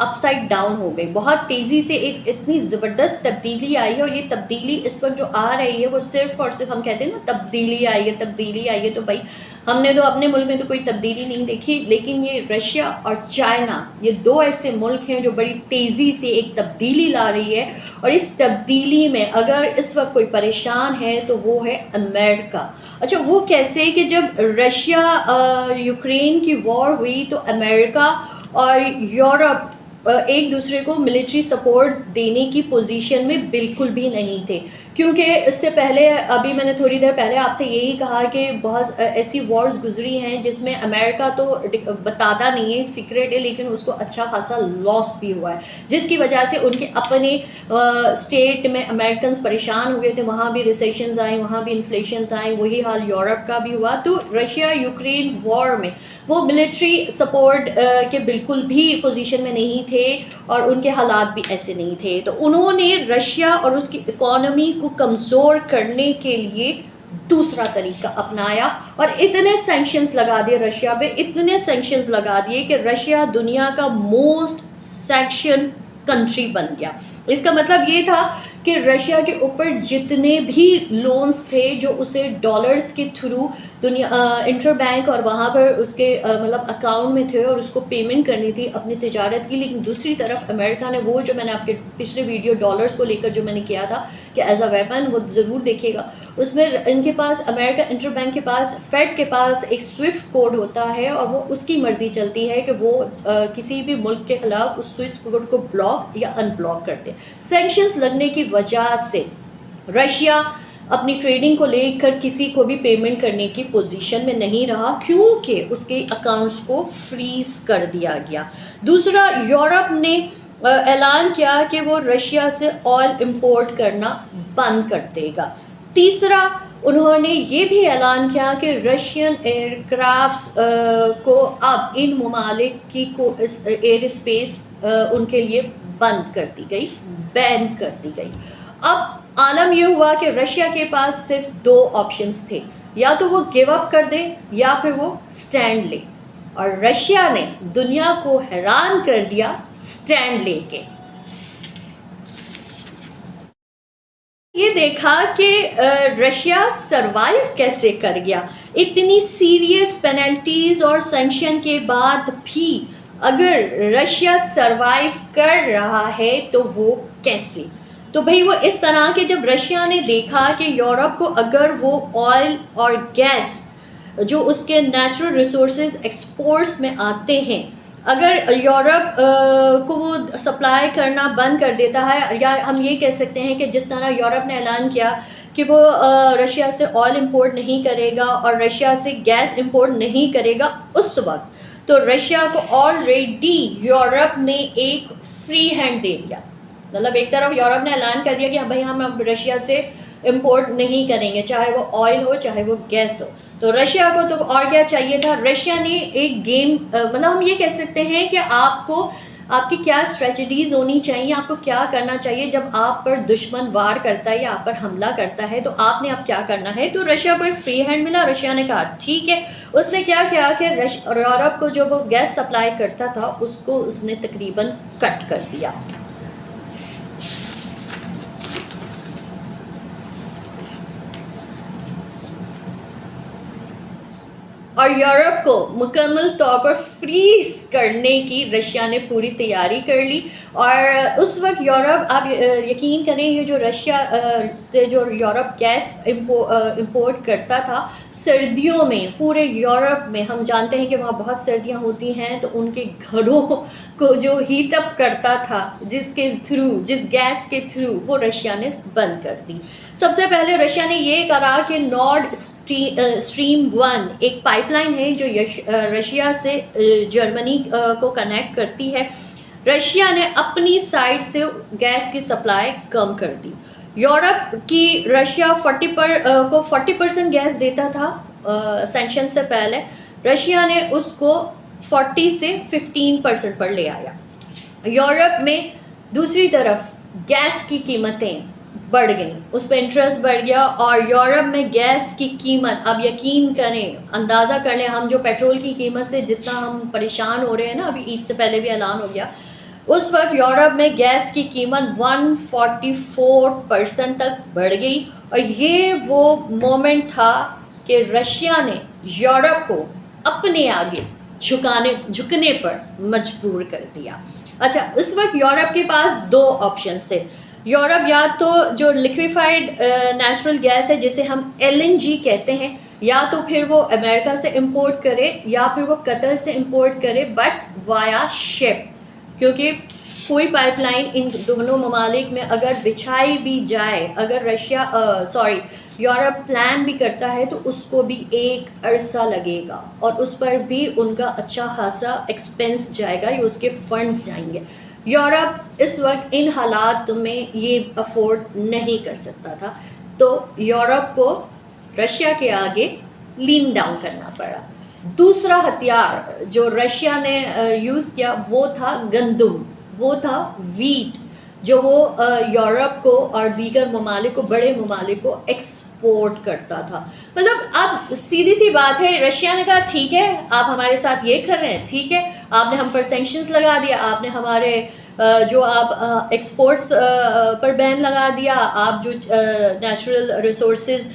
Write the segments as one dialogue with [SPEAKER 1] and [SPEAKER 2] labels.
[SPEAKER 1] اپ side down ہو گئی. بہت تیزی سے ایک اتنی زبردست تبدیلی آئی ہے, اور یہ تبدیلی اس وقت جو آ رہی ہے وہ صرف اور صرف ہم کہتے ہیں نا تبدیلی آئی ہے, تبدیلی آئی ہے, تو بھائی ہم نے تو اپنے ملک میں تو کوئی تبدیلی نہیں دیکھی, لیکن یہ رشیا اور چائنا یہ دو ایسے ملک ہیں جو بڑی تیزی سے ایک تبدیلی لا رہی ہے. اور اس تبدیلی میں اگر اس وقت کوئی پریشان ہے تو وہ ہے امریکہ. اچھا وہ کیسے کہ جب رشیا یوکرین کی وار ہوئی تو امریکہ اور یورپ ایک دوسرے کو ملٹری سپورٹ دینے کی پوزیشن میں بالکل بھی نہیں تھے, کیونکہ اس سے پہلے ابھی میں نے تھوڑی دیر پہلے آپ سے یہی کہا کہ بہت ایسی وارز گزری ہیں جس میں امریکہ تو بتاتا نہیں ہے, سیکریٹ ہے, لیکن اس کو اچھا خاصا لاس بھی ہوا ہے, جس کی وجہ سے ان کے اپنے اسٹیٹ میں امریکنز پریشان ہو گئے تھے, وہاں بھی ریسیشنز آئیں, وہاں بھی انفلیشنز آئیں, وہی حال یورپ کا بھی ہوا. تو رشیا یوکرین وار میں وہ ملٹری سپورٹ کے بالکل بھی پوزیشن میں نہیں تھے, اور ان کے حالات بھی ایسے نہیں تھے. تو انہوں نے رشیا اور اس کی اکانومی کو کمزور کرنے کے لیے دوسرا طریقہ اپنایا, اور اتنے سینکشنز لگا دیے رشیا پہ, اتنے سینکشنز لگا دیے کہ رشیا دنیا کا موسٹ سینکشن کنٹری بن گیا. اس کا مطلب یہ تھا کہ رشیا کے اوپر جتنے بھی لونز تھے جو اسے ڈالرز کے تھرو دنیا انٹر بینک اور وہاں پر اس کے مطلب اکاؤنٹ میں تھے اور اس کو پیمنٹ کرنی تھی اپنی تجارت کی, لیکن دوسری طرف امریکہ نے وہ جو میں نے آپ کے پچھلے ویڈیو ڈالرز کو لے کر جو میں نے کیا تھا کہ ایز اے ویپن, وہ ضرور دیکھیے گا, اس میں ان کے پاس امریکہ انٹر بینک کے پاس فیڈ کے پاس ایک سوئفٹ کوڈ ہوتا ہے, اور وہ اس کی مرضی چلتی ہے کہ وہ کسی بھی ملک کے خلاف اس سوئفٹ کوڈ کو بلاک یا ان بلاک کرتے. سینکشنز لگنے کی وجہ سے رشیا اپنی ٹریڈنگ کو لے کر کسی کو بھی پیمنٹ کرنے کی پوزیشن میں نہیں رہا, کیونکہ اس کے اکاؤنٹس کو فریز کر دیا گیا. دوسرا, یورپ نے اعلان کیا کہ وہ رشیا سے آئل امپورٹ کرنا بند کر دے گا. تیسرا, انہوں نے یہ بھی اعلان کیا کہ رشین ایئر کرافٹس کو اب ان ممالک کی ایئر اسپیس ان کے لیے بند کر دی گئی, بین کر دی گئی. اب عالم یہ ہوا کہ رشیا کے پاس صرف دو آپشنز تھے, یا تو وہ گیو اپ کر دے یا پھر وہ سٹینڈ لے, اور رشیا نے دنیا کو حیران کر دیا سٹینڈ لے کے. یہ دیکھا کہ رشیا سروائیو کیسے کر گیا اتنی سیریس پینلٹیز اور سینکشن کے بعد بھی. اگر رشیا سروائیو کر رہا ہے تو وہ کیسے؟ تو بھئی وہ اس طرح کہ جب رشیا نے دیکھا کہ یورپ کو اگر وہ آئل اور گیس جو اس کے نیچرل ریسورسز ایکسپورٹس میں آتے ہیں, اگر یورپ کو وہ سپلائی کرنا بند کر دیتا ہے, یا ہم یہ کہہ سکتے ہیں کہ جس طرح یورپ نے اعلان کیا کہ وہ رشیا سے آئل امپورٹ نہیں کرے گا اور رشیا سے گیس امپورٹ نہیں کرے گا, اس وقت تو رشیا کو آلریڈی یورپ نے ایک فری ہینڈ دے دیا. مطلب ایک طرف یورپ نے اعلان کر دیا کہ بھائی ہم اب رشیا سے امپورٹ نہیں کریں گے, چاہے وہ آئل ہو چاہے وہ گیس ہو. تو رشیا کو تو اور کیا چاہیے تھا, رشیا نے ایک گیم, مطلب ہم یہ کہہ سکتے ہیں کہ آپ کو آپ کی کیا اسٹریٹجیز ہونی چاہیے, آپ کو کیا کرنا چاہیے جب آپ پر دشمن وار کرتا ہے یا آپ پر حملہ کرتا ہے, تو آپ نے اب کیا کرنا ہے. تو رشیا کو ایک فری ہینڈ ملا, رشیا نے کہا ٹھیک ہے. اس نے کیا کیا کہ یورپ کو جو وہ گیس سپلائی کرتا تھا اس کو اس نے تقریباً کٹ کر دیا. اور یورپ کو مکمل طور پر فریز کرنے کی رشیا نے پوری تیاری کر لی. اور اس وقت یورپ, آپ یقین کریں, یہ جو رشیا سے جو یورپ گیس امپورٹ کرتا تھا سردیوں میں پورے یورپ میں, ہم جانتے ہیں کہ وہاں بہت سردیاں ہوتی ہیں, تو ان کے گھروں کو جو ہیٹ اپ کرتا تھا جس گیس کے تھرو, وہ رشیا نے بند کر دی. سب سے پہلے رشیا نے یہ کرا کہ نارڈ اسٹریم 1 ایک پائپ لائن ہے جو رشیا سے جرمنی کو کنیکٹ کرتی ہے, رشیا نے اپنی سائڈ سے گیس کی سپلائی کم کر دی. یورپ کی رشیا 40% گیس دیتا تھا سینکشن سے پہلے, رشیا نے اس کو 40 سے 15% پر لے آیا. یورپ میں دوسری طرف گیس کی قیمتیں بڑھ گئیں, اس پہ انٹرسٹ بڑھ گیا, اور یورپ میں گیس کی قیمت, اب یقین کریں, اندازہ کر لیں, ہم جو پیٹرول کی قیمت سے جتنا ہم پریشان ہو رہے ہیں نا, ابھی عید سے پہلے بھی اعلان ہو گیا, اس وقت یورپ میں گیس کی قیمت 144% تک بڑھ گئی، اور یہ وہ مومنٹ تھا کہ رشیا نے یورپ کو اپنے آگے جھکنے پر مجبور کر دیا۔ اچھا، اس وقت یورپ کے پاس دو آپشنس تھے۔ یورپ یا تو جو لیکویفائڈ نیچرل گیس ہے جسے ہم LNG کہتے ہیں، یا تو پھر وہ امریکہ سے امپورٹ کرے یا پھر وہ قطر سے امپورٹ کرے، بٹ وایا شپ، کیونکہ کوئی پائپ لائن ان دونوں ممالک میں اگر بچھائی بھی جائے، اگر یورپ پلان بھی کرتا ہے تو اس کو بھی ایک عرصہ لگے گا، اور اس پر بھی ان کا اچھا خاصا ایکسپینس جائے گا، یا اس کے فنڈز جائیں گے۔ یورپ اس وقت ان حالات میں یہ افورڈ نہیں کر سکتا تھا، تو یورپ کو رشیا کے آگے لین ڈاؤن کرنا پڑا۔ دوسرا ہتھیار جو رشیا نے یوز کیا وہ تھا گندم، وہ تھا ویٹ، جو وہ یورپ کو اور دیگر ممالک کو، بڑے ممالک کو ایکسپورٹ کرتا تھا۔ مطلب اب سیدھی سی بات ہے، رشیا نے کہا ٹھیک ہے آپ ہمارے ساتھ یہ کر رہے ہیں، ٹھیک ہے آپ نے ہم پر سینکشنز لگا دیا، آپ نے ہمارے جو آپ ایکسپورٹس پر بین لگا دیا، آپ جو نیچرل ریسورسز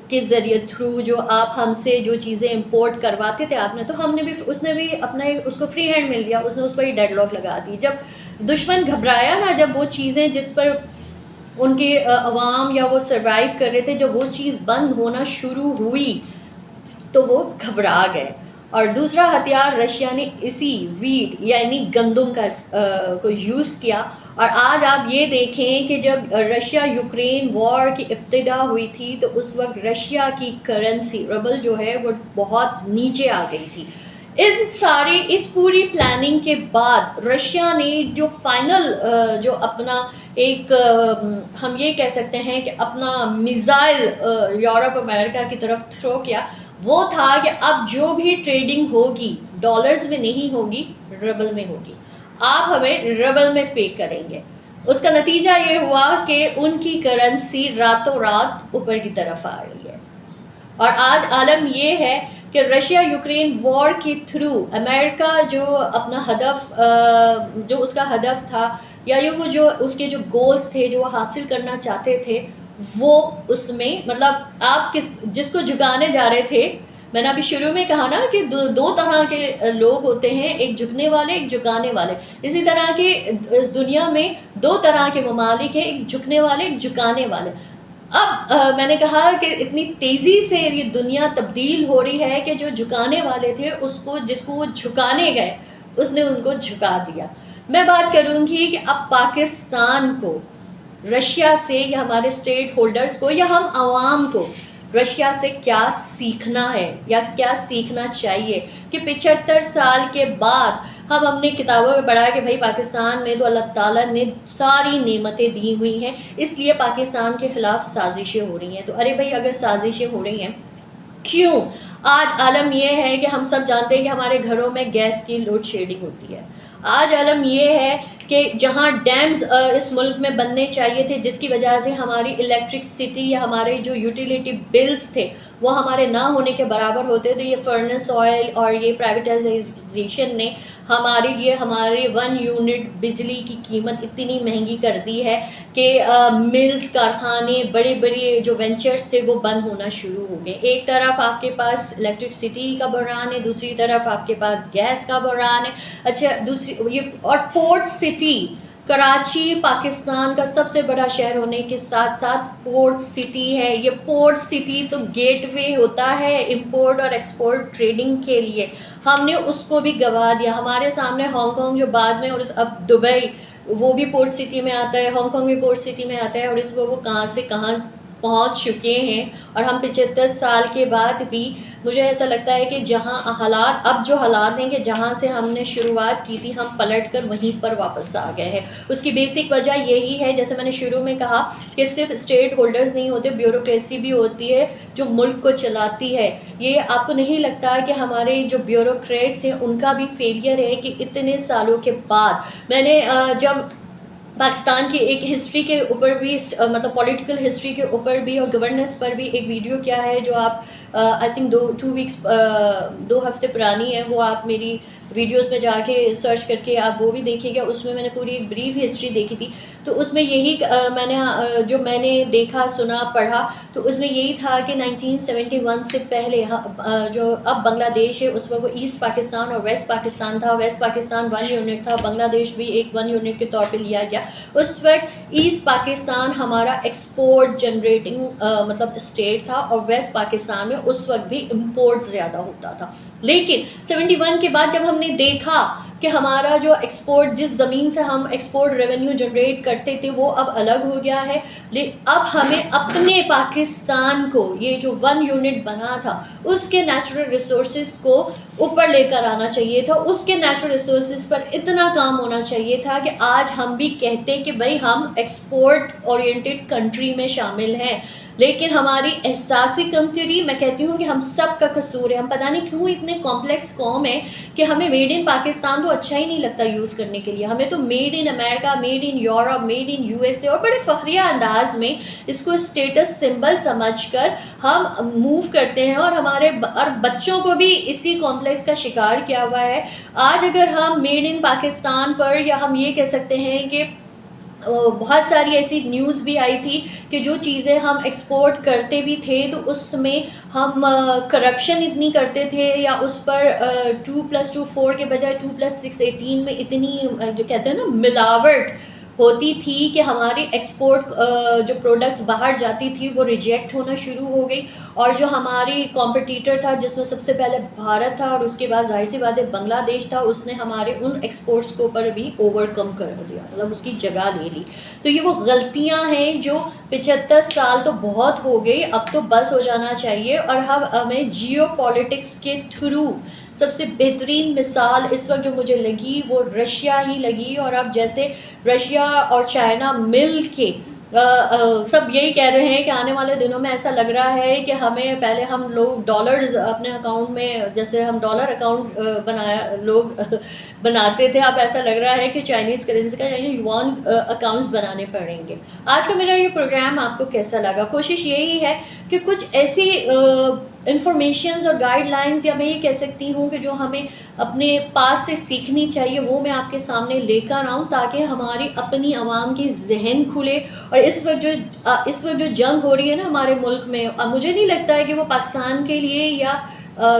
[SPEAKER 1] کے ذریعے تھرو جو آپ ہم سے جو چیزیں امپورٹ کرواتے تھے آپ نے، تو ہم نے بھی، اس نے بھی اپنا اس کو فری ہینڈ مل گیا، اس نے اس پر ہی ڈیڈ لاک لگا دی۔ جب دشمن گھبرایا نا، جب وہ چیزیں جس پر ان کے عوام یا وہ سروائیو کر رہے تھے، جب وہ چیز بند ہونا شروع ہوئی تو وہ گھبرا گئے۔ اور دوسرا ہتھیار رشیا نے اسی ویٹ یعنی گندم کو یوز کیا۔ اور آج آپ یہ دیکھیں کہ جب رشیا یوکرین وار کی ابتدا ہوئی تھی تو اس وقت رشیا کی کرنسی ربل جو ہے وہ بہت نیچے آ گئی تھی۔ اس پوری پلاننگ کے بعد رشیا نے جو فائنل جو اپنا ایک ہم یہ کہہ سکتے ہیں کہ اپنا میزائل یورپ امریکہ کی طرف تھرو کیا، وہ تھا کہ اب جو بھی ٹریڈنگ ہوگی ڈالرز میں نہیں ہوگی، ربل میں ہوگی، آپ ہمیں ربل میں پے کریں گے۔ اس کا نتیجہ یہ ہوا کہ ان کی کرنسی راتوں رات اوپر کی طرف آ رہی ہے۔ اور آج عالم یہ ہے کہ رشیا یوکرین وار کے تھرو امریکہ جو اپنا ہدف جو اس کا ہدف تھا، یا یہ وہ جو اس کے جو گولز تھے جو وہ حاصل کرنا چاہتے تھے، وہ اس میں مطلب آپ جس کو جھکانے جا رہے تھے، میں نے ابھی شروع میں کہا نا کہ دو طرح کے لوگ ہوتے ہیں، ایک جھکنے والے ایک جھکانے والے۔ اسی طرح کے اس دنیا میں دو طرح کے ممالک ہیں، ایک جھکنے والے ایک جھکانے والے۔ اب میں نے کہا کہ اتنی تیزی سے یہ دنیا تبدیل ہو رہی ہے کہ جو جھکانے والے تھے جس کو وہ جھکانے گئے اس نے ان کو جھکا دیا۔ میں بات کروں گی کہ اب پاکستان کو رشیا سے، یا ہمارے اسٹیٹ ہولڈرز کو، یا ہم عوام کو رشیا سے کیا سیکھنا ہے یا کیا سیکھنا چاہیے، کہ 75 سال کے بعد ہم اپنے کتابوں میں پڑھا کہ بھائی پاکستان میں تو اللہ تعالیٰ نے ساری نعمتیں دی ہوئی ہیں، اس لیے پاکستان کے خلاف سازشیں ہو رہی ہیں۔ تو ارے بھائی اگر سازشیں ہو رہی ہیں کیوں؟ آج عالم یہ ہے کہ ہم سب جانتے ہیں کہ ہمارے گھروں میں گیس کی لوڈ شیڈنگ ہوتی ہے۔ آج عالم یہ ہے کہ جہاں ڈیمز اس ملک میں بننے چاہیے تھے، جس کی وجہ سے ہماری الیکٹرکسٹی یا ہمارے جو یوٹیلیٹی بلز تھے وہ ہمارے نہ ہونے کے برابر ہوتے تھے، یہ فرنس آئل اور یہ پرائیویٹائزیشن نے ہمارے لیے ہمارے 1 یونٹ بجلی کی قیمت اتنی مہنگی کر دی ہے کہ ملز، کارخانے، بڑے بڑے جو وینچرز تھے وہ بند ہونا شروع ہو گئے۔ ایک طرف آپ کے پاس الیکٹرکسٹی کا بحران ہے، دوسری طرف آپ کے پاس گیس کا بحران ہے۔ اچھا اور پورٹ سٹی کراچی پاکستان کا سب سے بڑا شہر ہونے کے ساتھ ساتھ پورٹ سٹی ہے۔ یہ پورٹ سٹی تو گیٹ وے ہوتا ہے امپورٹ اور ایکسپورٹ ٹریڈنگ کے لیے، ہم نے اس کو بھی گوا دیا۔ ہمارے سامنے ہانگ کانگ جو بعد میں، اور اب دبئی وہ بھی پورٹ سٹی میں آتا ہے، ہانگ کانگ بھی پورٹ سٹی میں آتا ہے، اور اس وہ کہاں سے کہاں پہنچ چکے ہیں۔ اور ہم 75 سال کے بعد بھی مجھے ایسا لگتا ہے کہ جہاں حالات اب جو حالات ہیں کہ جہاں سے ہم نے شروعات کی تھی ہم پلٹ کر وہیں پر واپس آ گئے ہیں۔ اس کی بیسک وجہ یہی ہے، جیسے میں نے شروع میں کہا کہ صرف اسٹیٹ ہولڈرز نہیں ہوتے، بیوروکریسی بھی ہوتی ہے جو ملک کو چلاتی ہے۔ یہ آپ کو نہیں لگتا کہ ہمارے جو بیوروکریٹس ہیں ان کا بھی فیلئر ہے کہ اتنے سالوں کے بعد، میں نے جب پاکستان کی ایک ہسٹری کے اوپر بھی مطلب پولیٹیکل ہسٹری کے اوپر بھی اور گورننس پر بھی ایک ویڈیو کیا ہے جو آپ آئی تھنک 2 ہفتے پرانی ہے، وہ آپ میری ویڈیوز میں جا کے سرچ کر کے آپ وہ بھی دیکھیے گا. اس میں میں نے پوری ایک بریف ہسٹری دیکھی تھی. تو اس میں یہی میں نے دیکھا سنا پڑھا تو اس میں یہی تھا کہ 1971 سے پہلے جو اب بنگلہ دیش ہے اس وقت وہ ایسٹ پاکستان اور ویسٹ پاکستان تھا. ویسٹ پاکستان 1 یونٹ تھا، بنگلہ دیش بھی ایک 1 یونٹ کے طور پہ لیا گیا. اس وقت ایسٹ پاکستان ہمارا ایکسپورٹ جنریٹنگ مطلب اسٹیٹ تھا اور ویسٹ پاکستان میں اس وقت بھی امپورٹ زیادہ ہوتا تھا. لیکن 71 کے بعد جب ہم نے دیکھا کہ ہمارا جو ایکسپورٹ، جس زمین سے ہم ایکسپورٹ ریونیو جنریٹ کرتے تھے وہ اب الگ ہو گیا ہے. اب ہمیں اپنے پاکستان کو، یہ جو 1 یونٹ بنا تھا اس کے نیچرل ریسورسز کو اوپر لے کر آنا چاہیے تھا. اس کے نیچرل ریسورسز پر اتنا کام ہونا چاہیے تھا کہ آج ہم بھی کہتے کہ بھائی ہم ایکسپورٹ اورینٹڈ کنٹری میں شامل ہیں. لیکن ہماری احساسی کمتری، میں کہتی ہوں کہ ہم سب کا قصور ہے. ہم پتہ نہیں کیوں اتنے کمپلیکس قوم ہے کہ ہمیں میڈ ان پاکستان تو اچھا ہی نہیں لگتا یوز کرنے کے لیے. ہمیں تو made in America, made in Europe, made in USA اور بڑے فخریہ انداز میں اس کو اسٹیٹس سمبل سمجھ کر ہم موو کرتے ہیں اور ہمارے اور بچوں کو بھی اسی کمپلیکس کا شکار کیا ہوا ہے. آج اگر ہم میڈ ان پاکستان پر، یا ہم یہ کہہ سکتے ہیں کہ بہت ساری ایسی نیوز بھی آئی تھی کہ جو چیزیں ہم ایکسپورٹ کرتے بھی تھے تو اس میں ہم کرپشن اتنی کرتے تھے، یا اس پر 2+2 4 کے بجائے 2+6 18 میں اتنی جو کہتے ہیں نا ملاوٹ ہوتی تھی کہ ہماری ایکسپورٹ جو پروڈکٹس باہر جاتی تھی وہ ریجیکٹ ہونا شروع ہو گئی. اور جو ہماری کمپٹیٹر تھا جس میں سب سے پہلے بھارت تھا اور اس کے بعد ظاہر سی بات ہے بنگلہ دیش تھا، اس نے ہمارے ان ایکسپورٹس کو پر بھی اوور کم کر دیا، مطلب اس کی جگہ لے لی. تو یہ وہ غلطیاں ہیں جو 75 سال تو بہت ہو گئی، اب تو بس ہو جانا چاہیے. اور ہمیں جیو پالیٹکس کے تھرو سب سے بہترین مثال اس وقت جو مجھے لگی وہ رشیا ہی لگی. اور اب جیسے رشیا اور چائنا مل کے سب یہی کہہ رہے ہیں کہ آنے والے دنوں میں ایسا لگ رہا ہے کہ ہمیں پہلے ہم لوگ ڈالرز اپنے اکاؤنٹ میں، جیسے ہم ڈالر اکاؤنٹ لوگ بناتے تھے، اب ایسا لگ رہا ہے کہ چائنیز کرنسی کا یعنی یوان اکاؤنٹس بنانے پڑیں گے. آج کا میرا یہ پروگرام آپ کو کیسا لگا؟ کوشش یہی ہے کہ کچھ ایسی انفارمیشنز اور گائیڈ لائنز، یا میں یہ کہہ سکتی ہوں کہ جو ہمیں اپنے پاس سے سیکھنی چاہیے، وہ میں آپ کے سامنے لے کر آؤں تاکہ ہماری اپنی عوام کی ذہن کھلے. اور اس وقت جو جنگ ہو رہی ہے نا ہمارے ملک میں، مجھے نہیں لگتا ہے کہ وہ پاکستان کے لیے یا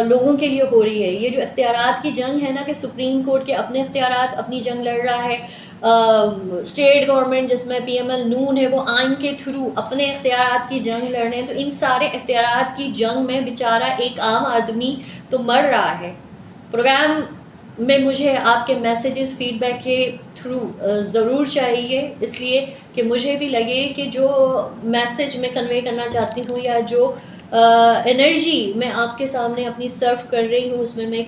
[SPEAKER 1] لوگوں کے لیے ہو رہی ہے. یہ جو اختیارات کی جنگ ہے نا، کہ سپریم کورٹ کے اپنے اختیارات اپنی جنگ لڑ رہا ہے، اسٹیٹ گورنمنٹ جس میں PML نون ہے وہ آئین کے تھرو اپنے اختیارات کی جنگ لڑ رہے ہیں. تو ان سارے اختیارات کی جنگ میں بیچارہ ایک عام آدمی تو مر رہا ہے. پروگرام میں مجھے آپ کے میسیجز فیڈ بیک کے تھرو ضرور چاہیے، اس لیے کہ مجھے بھی لگے کہ جو میسیج میں کنوے کرنا چاہتی ہوں یا جو انرجی میں آپ کے سامنے اپنی سرو کر رہی ہوں اس میں